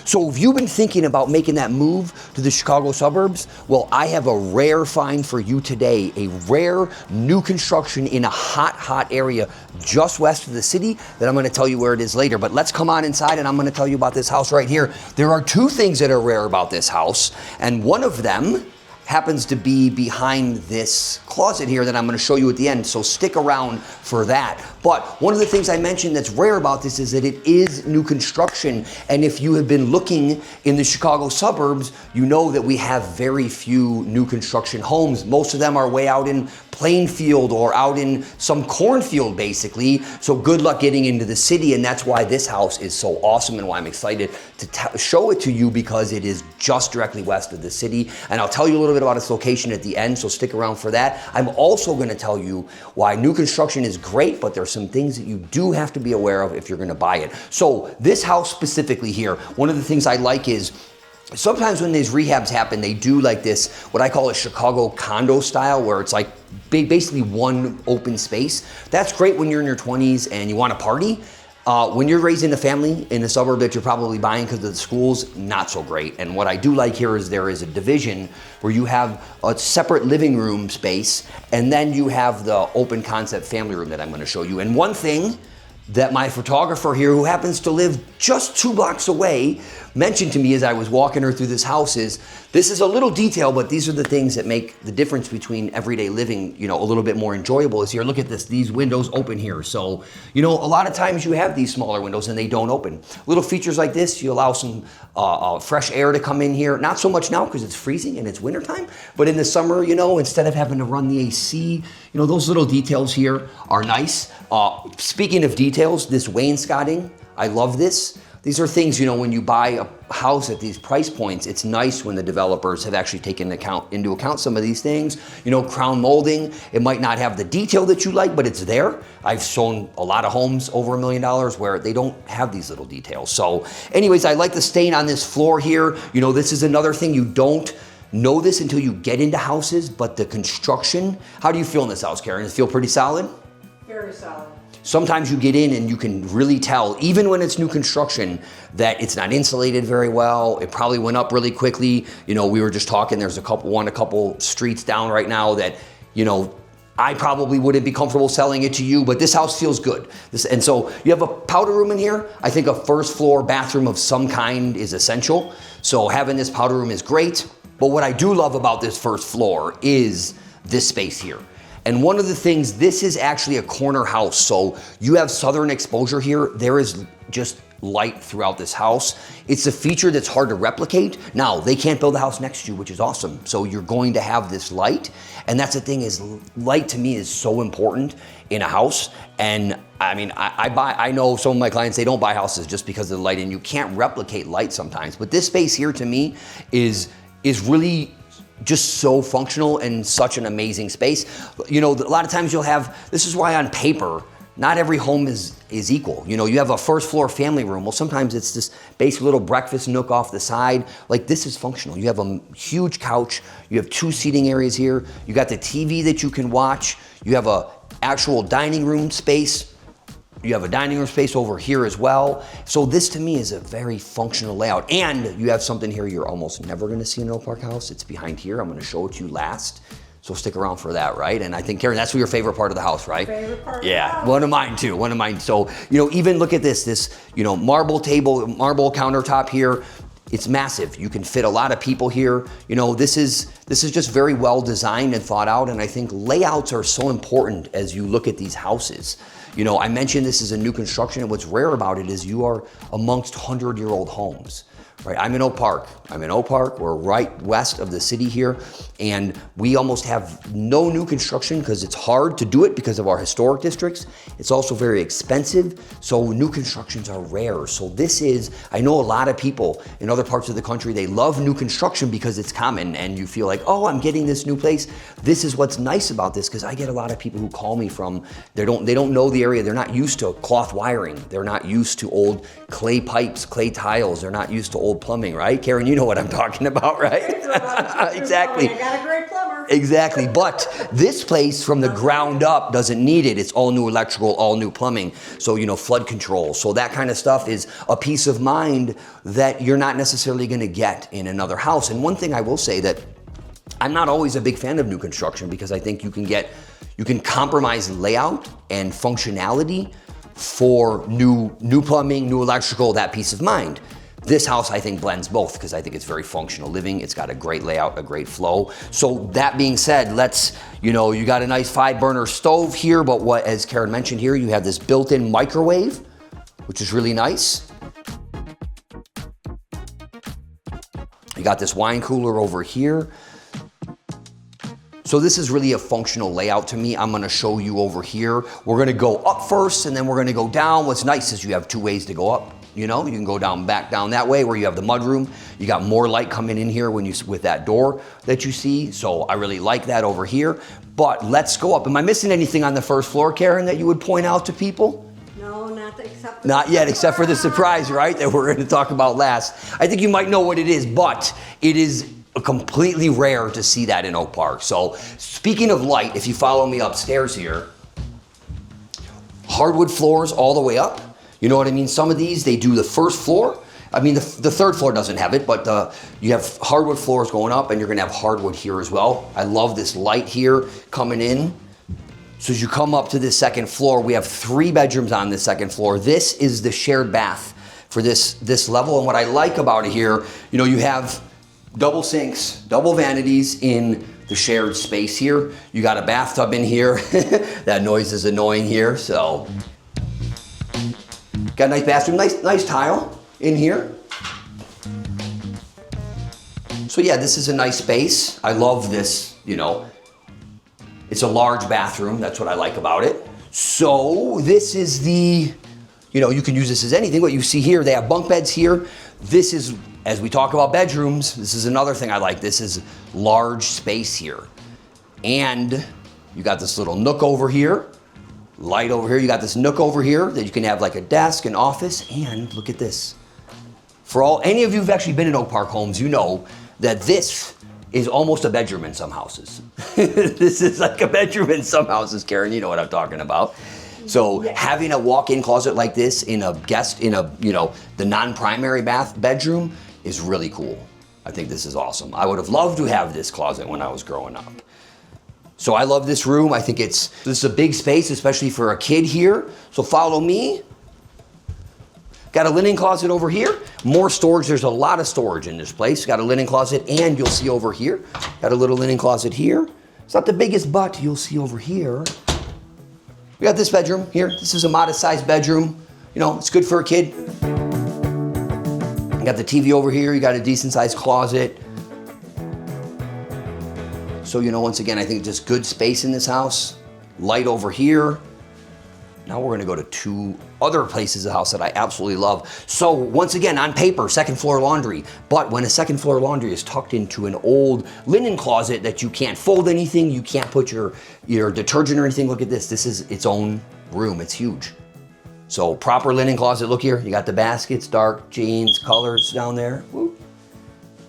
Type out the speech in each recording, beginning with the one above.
So if you've been thinking about making that move to the Chicago suburbs, well, I have a rare find for you today, a rare new construction in a hot area just west of the city that I'm gonna tell you where it is later. But let's come on inside and I'm gonna tell you about this house right here. There are two things that are rare about this house, and one of them happens to be behind this closet here that I'm gonna show you at the end, so stick around for that. But one of the things I mentioned that's rare about this is that it is new construction, and if you have been looking in the Chicago suburbs, you know that we have very few new construction homes. Most of them are way out in Plainfield or out in some cornfield basically, so good luck getting into the city, and that's why this house is so awesome and why I'm excited to show it to you, because it is just directly west of the city, and I'll tell you a little bit about its location at the end, so stick around for that. I'm also gonna tell you why new construction is great, but there's some things that you do have to be aware of if you're gonna buy it. So this house specifically here, one of the things I like is sometimes when these rehabs happen, they do like this, what I call a Chicago condo style, where it's like basically one open space. That's great when you're in your 20s and you want to party. When you're raising a family in a suburb that you're probably buying because of the schools, not so great. And what I do like here is there is a division where you have a separate living room space, and then you have the open concept family room that I'm going to show you. And one thing that my photographer here, who happens to live just 2 blocks away, mentioned to me as I was walking her through this house is, this is a little detail, but these are the things that make the difference between everyday living, you know, a little bit more enjoyable is here. Look at this, these windows open here. So, you know, a lot of times you have these smaller windows and they don't open. Little features like this, you allow some fresh air to come in here. Not so much now because it's freezing and it's wintertime, but in the summer, you know, instead of having to run the AC, you know, those little details here are nice. Speaking of details, this wainscoting, I love this. These are things, you know, when you buy a house at these price points, it's nice when the developers have actually taken into account some of these things. You know, crown molding, it might not have the detail that you like, but it's there. I've shown a lot of homes over $1 million where they don't have these little details. So anyways, I like the stain on this floor here. You know, this is another thing, you don't know this until you get into houses, but the construction, how do you feel in this house, Karen? Does it feel pretty solid? Very solid. Sometimes you get in and you can really tell, even when it's new construction, that it's not insulated very well. It probably went up really quickly. You know, we were just talking, there's a couple streets down right now that, you know, I probably wouldn't be comfortable selling it to you, but this house feels good. And so you have a powder room in here. I think a first floor bathroom of some kind is essential. So having this powder room is great. But what I do love about this first floor is this space here. And one of the things, this is actually a corner house, so you have southern exposure here. There is just light throughout this house. It's a feature that's hard to replicate. Now, they can't build a house next to you, which is awesome. So you're going to have this light. And that's the thing is, light to me is so important in a house. And I mean, I know some of my clients, they don't buy houses just because of the light, and you can't replicate light sometimes. But this space here to me is really just so functional and such an amazing space. You know, a lot of times you'll have, this is why on paper, not every home is equal. You know, you have a first floor family room. Well, sometimes it's this basic little breakfast nook off the side. Like, this is functional. You have a huge couch. You have 2 seating areas here. You got the TV that you can watch. You have a actual dining room space. You have a dining room space over here as well. So this to me is a very functional layout. And you have something here you're almost never gonna see in an Oak Park house. It's behind here. I'm gonna show it to you last. So stick around for that, right? And I think, Karen, that's your favorite part of the house, right? Favorite part Yeah, of the house. one of mine too, one of mine. So, you know, even look at this, you know, marble table, marble countertop here. It's massive. You can fit a lot of people here. You know, this is just very well designed and thought out. And I think layouts are so important as you look at these houses. You know, I mentioned this is a new construction, and what's rare about it is you are amongst 100-year-old homes. Right, I'm in Oak Park. We're right west of the city here, and we almost have no new construction because it's hard to do it because of our historic districts. It's also very expensive, so new constructions are rare. So this is, I know a lot of people in other parts of the country, they love new construction because it's common and you feel like, oh, I'm getting this new place. This is what's nice about this, because I get a lot of people who call me from, they don't know the area. They're not used to cloth wiring. They're not used to old clay pipes, clay tiles. They're not used to old plumbing, right? Karen, you know what I'm talking about, right? Exactly. I got a great plumber. Exactly, but this place from the ground up doesn't need it. It's all new electrical, all new plumbing. So, you know, flood control. So that kind of stuff is a peace of mind that you're not necessarily gonna get in another house. And one thing I will say that I'm not always a big fan of new construction because I think you can compromise layout and functionality for new plumbing, new electrical, that peace of mind. This house, I think, blends both because I think it's very functional living. It's got a great layout, a great flow. So that being said, you got a nice 5-burner stove here, but what, as Karen mentioned here, you have this built-in microwave, which is really nice. You got this wine cooler over here. So this is really a functional layout to me. I'm gonna show you over here. We're gonna go up first and then we're gonna go down. What's nice is you have 2 ways to go up. You know, you can go back down that way where you have the mudroom. You got more light coming in here with that door that you see. So I really like that over here. But let's go up. Am I missing anything on the first floor, Karen, that you would point out to people? No, except Not yet, except for the surprise, right, that we're going to talk about last. I think you might know what it is, but it is completely rare to see that in Oak Park. So speaking of light, if you follow me upstairs here, hardwood floors all the way up. You know what I mean? Some of these, they do the first floor. I mean, the third floor doesn't have it, but you have hardwood floors going up and you're gonna have hardwood here as well. I love this light here coming in. So as you come up to this second floor, we have 3 bedrooms on this second floor. This is the shared bath for this level. And what I like about it here, you know, you have double sinks, double vanities in the shared space here. You got a bathtub in here. That noise is annoying here, so. Got a nice bathroom, nice tile in here. So yeah, this is a nice space. I love this, you know. It's a large bathroom, that's what I like about it. So this is you can use this as anything. What you see here, they have bunk beds here. This is, as we talk about bedrooms, this is another thing I like. This is large space here. And you got this little nook over here. Light over here, you got this nook over here that you can have like a desk, an office, and look at this. For any of you who've actually been in Oak Park homes, you know that this is almost a bedroom in some houses. This is like a bedroom in some houses, Karen, you know what I'm talking about. So having a walk-in closet like this in the non-primary bedroom is really cool. I think this is awesome. I would have loved to have this closet when I was growing up. So I love this room. I think this is a big space, especially for a kid here. So follow me. Got a linen closet over here. More storage. There's a lot of storage in this place. Got a linen closet, and you'll see over here. Got a little linen closet here. It's not the biggest, but you'll see over here. We got this bedroom here. This is a modest sized bedroom. You know, it's good for a kid. You got the TV over here. You got a decent sized closet. So, you know, once again, I think just good space in this house. Light over here. Now we're gonna go to 2 other places of the house that I absolutely love. So once again, on paper, second floor laundry. But when a second floor laundry is tucked into an old linen closet that you can't fold anything, you can't put your detergent or anything, look at this. This is its own room, it's huge. So proper linen closet, look here. You got the baskets, dark jeans, colors down there. Woo.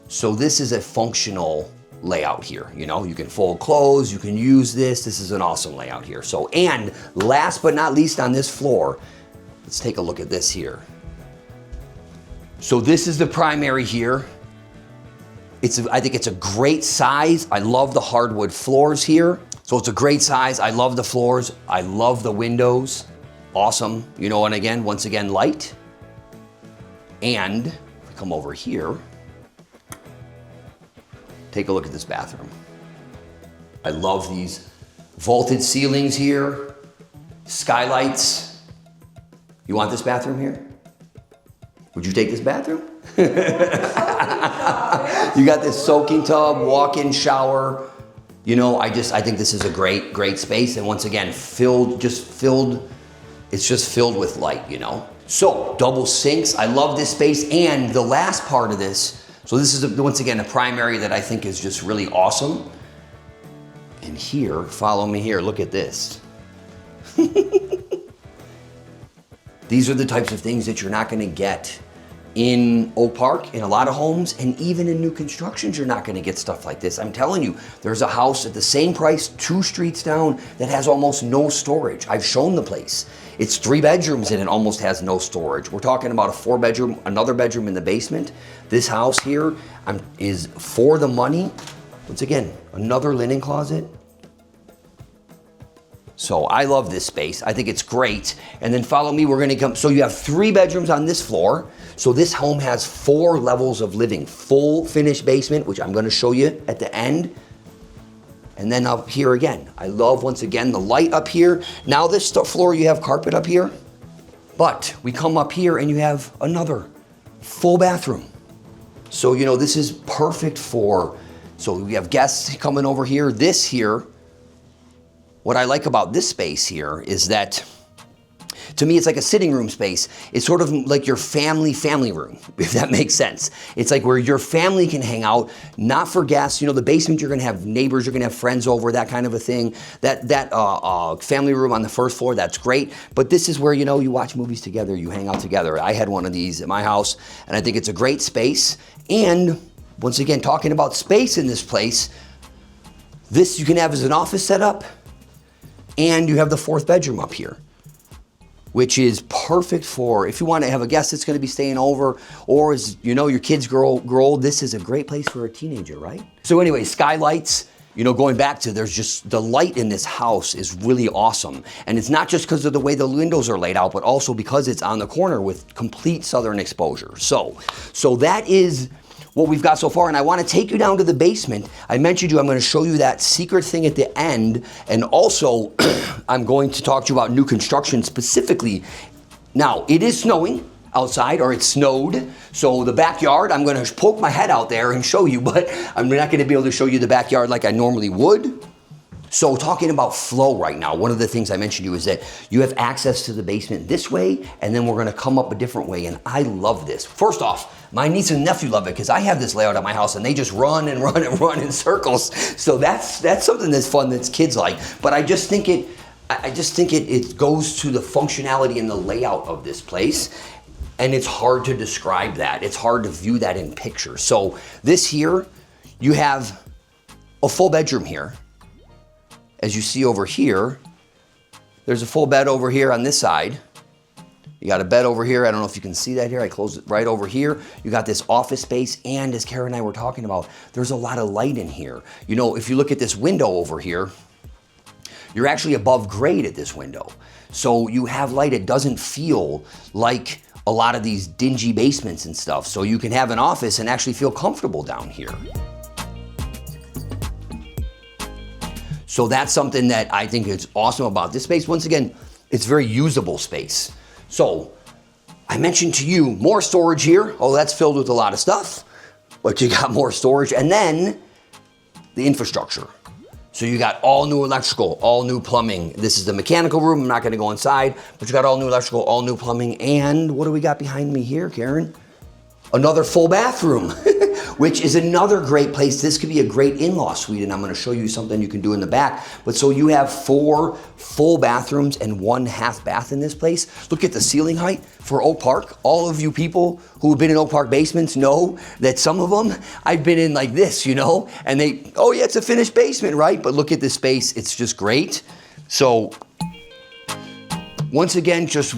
So this is a functional layout here. You know, you can fold clothes, you can use this. This is an awesome layout here. So, and last but not least on this floor, let's take a look at this here. So this is the primary here. I think it's a great size. I love the hardwood floors here. So it's a great size. I love the floors. I love the windows. Awesome. You know, and again, once again, light. And if we come over here, take a look at this bathroom. I love these vaulted ceilings here, skylights. You want this bathroom here? Would you take this bathroom? You got this soaking tub, walk-in shower. You know, I think this is a great space. And once again, it's just filled with light, you know? So double sinks, I love this space. And the last part of this, so this is, once again, a primary that I think is just really awesome. And here, follow me here, look at this. These are the types of things that you're not gonna get in Oak Park, in a lot of homes, and even in new constructions, you're not gonna get stuff like this. I'm telling you, there's a house at the same price, 2 streets down, that has almost no storage. I've shown the place. It's 3 bedrooms and it almost has no storage. We're talking about a 4 bedroom, another bedroom in the basement. This house here is for the money. Once again, another linen closet. So I love this space. I think it's great. And then follow me, we're gonna come. So you have 3 bedrooms on this floor. So this home has 4 levels of living. Full finished basement, which I'm gonna show you at the end. And then up here again. I love, once again, the light up here. Now this floor, you have carpet up here. But we come up here and you have another full bathroom. So, you know, this is perfect for, so we have guests coming over here. This here, what I like about this space here is that, to me, it's like a sitting room space. It's sort of like your family room, if that makes sense. It's like where your family can hang out, not for guests. You know, the basement, you're gonna have neighbors, you're gonna have friends over, that kind of a thing. That family room on the first floor, that's great. But this is where, you know, you watch movies together, you hang out together. I had one of these at my house, and I think it's a great space. And once again, talking about space in this place, this you can have as an office setup, and you have the 4th bedroom up here, which is perfect for if you want to have a guest that's going to be staying over, or as you know, your kids grow old, this is a great place for a teenager, right? So anyway, skylights, you know, going back to, there's just, the light in this house is really awesome. And it's not just because of the way the windows are laid out, but also because it's on the corner with complete southern exposure. So that is what we've got so far, and I want to take you down to the basement. I mentioned I'm going to show you that secret thing at the end, and also I'm going to talk to you about new construction specifically. Now, it is snowing outside, or it snowed, so the backyard, I'm going to poke my head out there and show you, but I'm not going to be able to show you the backyard like I normally would. So talking about flow right now, one of the things I mentioned to you is that you have access to the basement this way, and then we're gonna come up a different way, and I love this. First off, my niece and nephew love it because I have this layout at my house and they just run and run and run in circles. So that's something that's fun, that's kids like. But I just think it goes to the functionality and the layout of this place. And it's hard to describe that. It's hard to view that in pictures. So this here, you have a full bedroom here. As you see over here, there's a full bed over here on this side. You got a bed over here. I don't know if you can see that here. I closed it right over here. You got this office space, and as Kara and I were talking about, there's a lot of light in here. You know, if you look at this window over here, you're actually above grade at this window. So you have light. It doesn't feel like a lot of these dingy basements and stuff. So you can have an office and actually feel comfortable down here. So that's something that I think is awesome about this space. Once again, it's very usable space. So I mentioned to you, more storage here. Oh, that's filled with a lot of stuff, but you got more storage. And then the infrastructure. So you got all new electrical, all new plumbing. This is the mechanical room. I'm not gonna go inside, but you got all new electrical, all new plumbing. And what do we got behind me here, Karen? Another full bathroom, which is another great place. This could be a great in-law suite, and I'm gonna show you something you can do in the back. But so you have 4 full bathrooms and 1 half bath in this place. Look at the ceiling height for Oak Park. All of you people who have been in Oak Park basements know that some of them I've been in like this, you know? And they, oh yeah, it's a finished basement, right? But look at this space, it's just great. So once again, just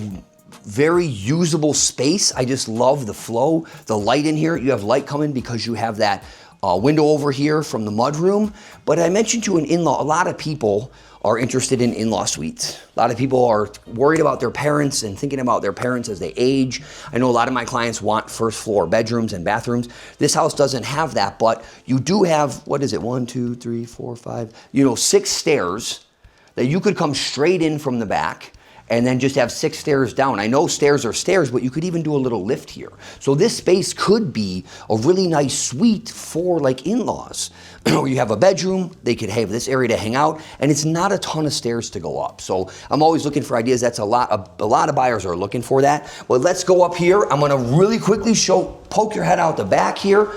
very usable space. I just love the flow, the light in here. You have light coming because you have that window over here from the mudroom. But I mentioned to an in-law, a lot of people are interested in in-law suites. A lot of people are worried about their parents and thinking about their parents as they age. I know a lot of my clients want first floor bedrooms and bathrooms. This house doesn't have that, but you do have, what is it, 1, 2, 3, 4, 5, 6 stairs that you could come straight in from the back and then just have 6 stairs down. I know stairs are stairs, but you could even do a little lift here. So this space could be a really nice suite for like in-laws, where you have a bedroom, they could have this area to hang out, and it's not a ton of stairs to go up. So I'm always looking for ideas. That's a lot of buyers are looking for that. But let's go up here. I'm gonna really quickly poke your head out the back here.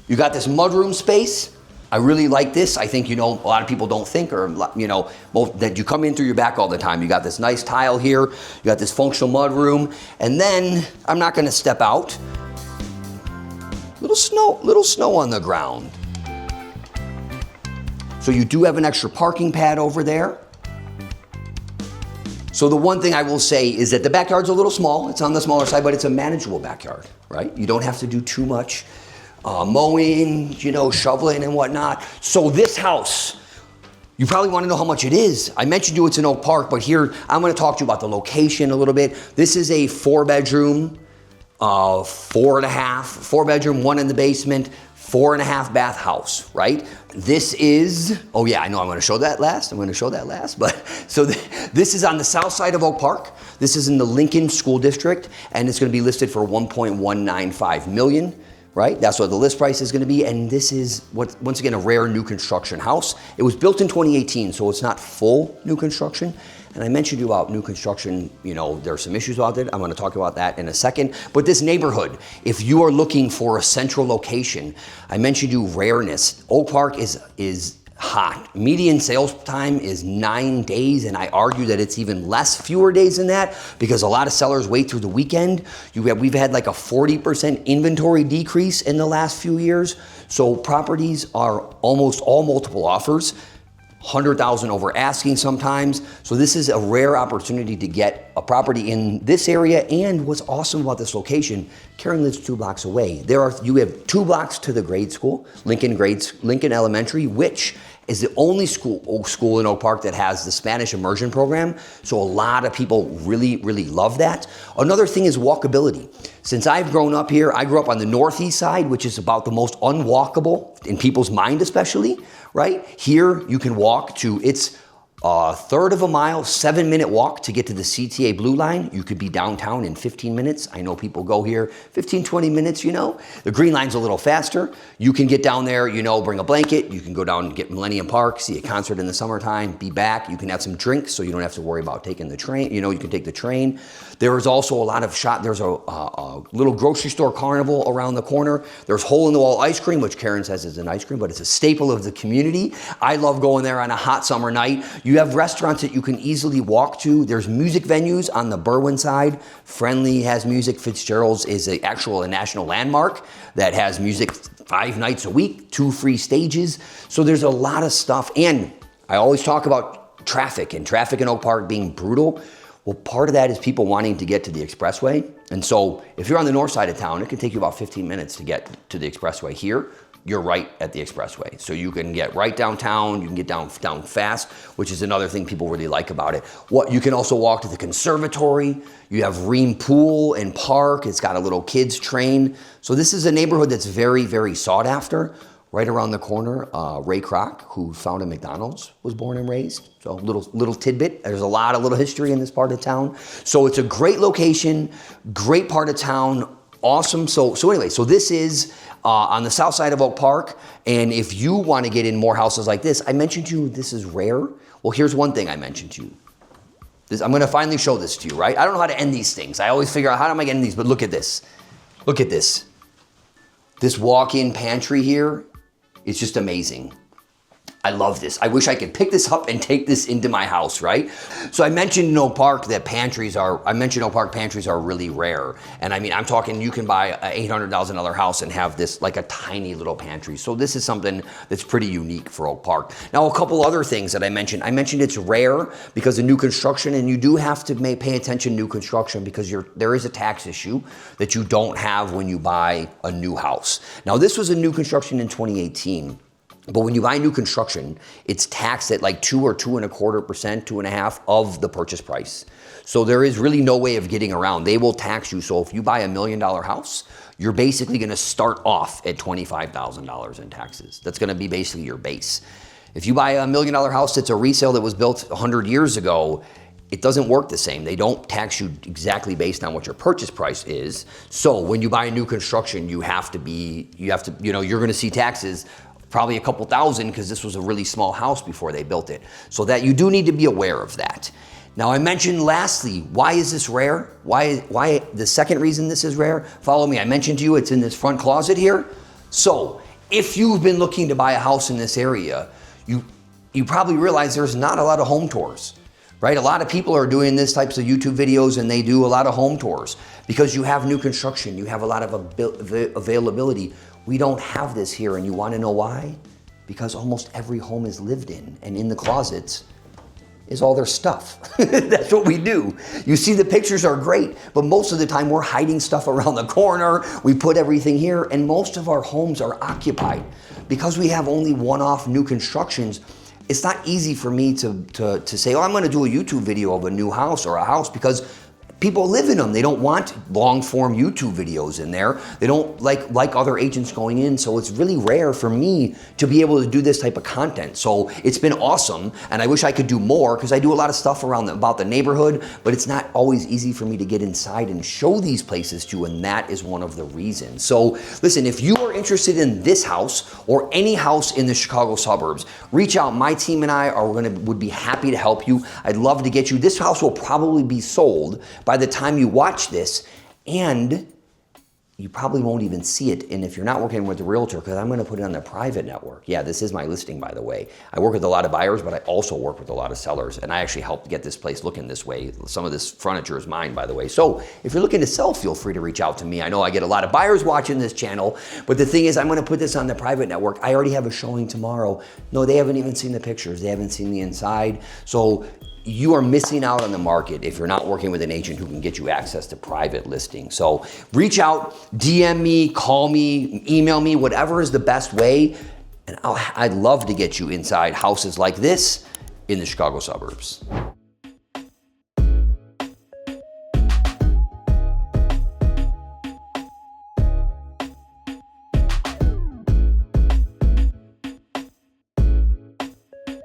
You got this mudroom space. I really like this. I think, a lot of people don't think, or, that you come in through your back all the time. You got this nice tile here. You got this functional mud room. And then, I'm not gonna step out, little snow on the ground. So you do have an extra parking pad over there. So the one thing I will say is that the backyard's a little small. It's on the smaller side, but it's a manageable backyard, right? You don't have to do too much mowing, shoveling and whatnot. So this house, you probably want to know how much it is. I mentioned to you it's in Oak Park, but here I'm going to talk to you about the location a little bit. This is a 4-bedroom, 4 bedroom, 1 in the basement, 4.5 bath house, right? This is, oh yeah, I know I'm gonna show that last. But so this is on the south side of Oak Park. This is in the Lincoln School District, and it's gonna be listed for $1.195 million, right? That's what the list price is gonna be. And this is, once again, a rare new construction house. It was built in 2018, so it's not full new construction. And I mentioned to you about new construction, there are some issues about it. I'm gonna talk about that in a second. But this neighborhood, if you are looking for a central location, I mentioned to you rareness. Oak Park is hot. Median sales time is 9 days, and I argue that it's even fewer days than that, because a lot of sellers wait through the weekend. We've had like a 40% inventory decrease in the last few years. So properties are almost all multiple offers. 100,000 over asking sometimes. So this is a rare opportunity to get a property in this area. And what's awesome about this location, Karen lives 2 blocks away. You have 2 blocks to the grade school, Lincoln Elementary, which is the only school in Oak Park that has the Spanish immersion program. So a lot of people really, really love that. Another thing is walkability. Since I've grown up here, I grew up on the northeast side, which is about the most unwalkable in people's mind especially, right? Here you can walk to, it's a third of a mile, 7-minute walk to get to the CTA Blue Line. You could be downtown in 15 minutes. I know people go here 15, 20 minutes, The Green Line's a little faster. You can get down there, bring a blanket. You can go down and get Millennium Park, see a concert in the summertime, be back. You can have some drinks, so you don't have to worry about taking the train. You can take the train. There is also a lot of there's a little grocery store carnival around the corner. There's hole-in-the-wall ice cream, which Karen says is an ice cream, but it's a staple of the community. I love going there on a hot summer night. You have restaurants that you can easily walk to. There's music venues on the Berwyn side. Friendly has music. Fitzgerald's is a national landmark that has music 5 nights a week, 2 free stages. So there's a lot of stuff. And I always talk about traffic in Oak Park being brutal. Well, part of that is people wanting to get to the expressway. And so if you're on the north side of town, it can take you about 15 minutes to get to the expressway. Here, you're right at the expressway. So you can get right downtown, you can get down fast, which is another thing people really like about it. You can also walk to the conservatory. You have Ream Pool and Park. It's got a little kids train. So this is a neighborhood that's very, very sought after. Right around the corner, Ray Kroc, who founded McDonald's, was born and raised. So little tidbit. There's a lot of little history in this part of town. So it's a great location, great part of town, awesome. So anyway, so this is on the south side of Oak Park. And if you want to get in more houses like this, I mentioned to you this is rare. Well, here's one thing I mentioned to you. I'm going to finally show this to you, right? I don't know how to end these things. I always figure out how am I getting these, but look at this. Look at this. This walk-in pantry here. It's just amazing. I love this. I wish I could pick this up and take this into my house, right? So I mentioned in Oak Park that pantries are really rare. And I mean, I'm talking, you can buy a $800,000 house and have this like a tiny little pantry. So this is something that's pretty unique for Oak Park. Now, a couple other things that I mentioned it's rare because of new construction, and you do have to pay attention to new construction because there is a tax issue that you don't have when you buy a new house. Now, this was a new construction in 2018. But when you buy new construction, it's taxed at like 2 or 2.25%, 2.5% of the purchase price. So there is really no way of getting around. They will tax you. So if you buy $1 million house, you're basically going to start off at $25,000 in taxes. That's going to be basically your base. If you buy $1 million house that's a resale that was built 100 years ago, it doesn't work the same. They don't tax you exactly based on what your purchase price is. So when you buy a new construction, you're going to see taxes probably a couple thousand because this was a really small house before they built it. So that you do need to be aware of that. Now I mentioned lastly, why is this rare? Why the second reason this is rare? Follow me. I mentioned to you it's in this front closet here. So if you've been looking to buy a house in this area, you probably realize there's not a lot of home tours. Right? A lot of people are doing this types of YouTube videos and they do a lot of home tours because you have new construction, you have a lot of availability. We don't have this here, and you want to know why? Because almost every home is lived in, and in the closets is all their stuff. That's what we do. You see, the pictures are great, but most of the time we're hiding stuff around the corner. We put everything here, and most of our homes are occupied. Because we have only one-off new constructions, it's not easy for me to say, oh, I'm gonna do a YouTube video of a new house or a house, because people live in them. They don't want long-form YouTube videos in there. They don't like other agents going in, so it's really rare for me to be able to do this type of content. So it's been awesome, and I wish I could do more, because I do a lot of stuff about the neighborhood, but it's not always easy for me to get inside and show these places to you, and that is one of the reasons. So listen, if you are interested in this house or any house in the Chicago suburbs, reach out. My team and I would be happy to help you. I'd love to get you. This house will probably be sold by the time you watch this, and you probably won't even see it. And if you're not working with the realtor, because I'm going to put it on the private network. Yeah, this is my listing, by the way. I work with a lot of buyers, but I also work with a lot of sellers, and I actually helped get this place looking this way. Some of this furniture is mine, by the way. So if you're looking to sell, feel free to reach out to me. I know I get a lot of buyers watching this channel, but the thing is, I'm going to put this on the private network. I already have a showing tomorrow. No, they haven't even seen the pictures. They haven't seen the inside. So you are missing out on the market if you're not working with an agent who can get you access to private listings. So reach out, DM me, call me, email me, whatever is the best way. And I'd love to get you inside houses like this in the Chicago suburbs.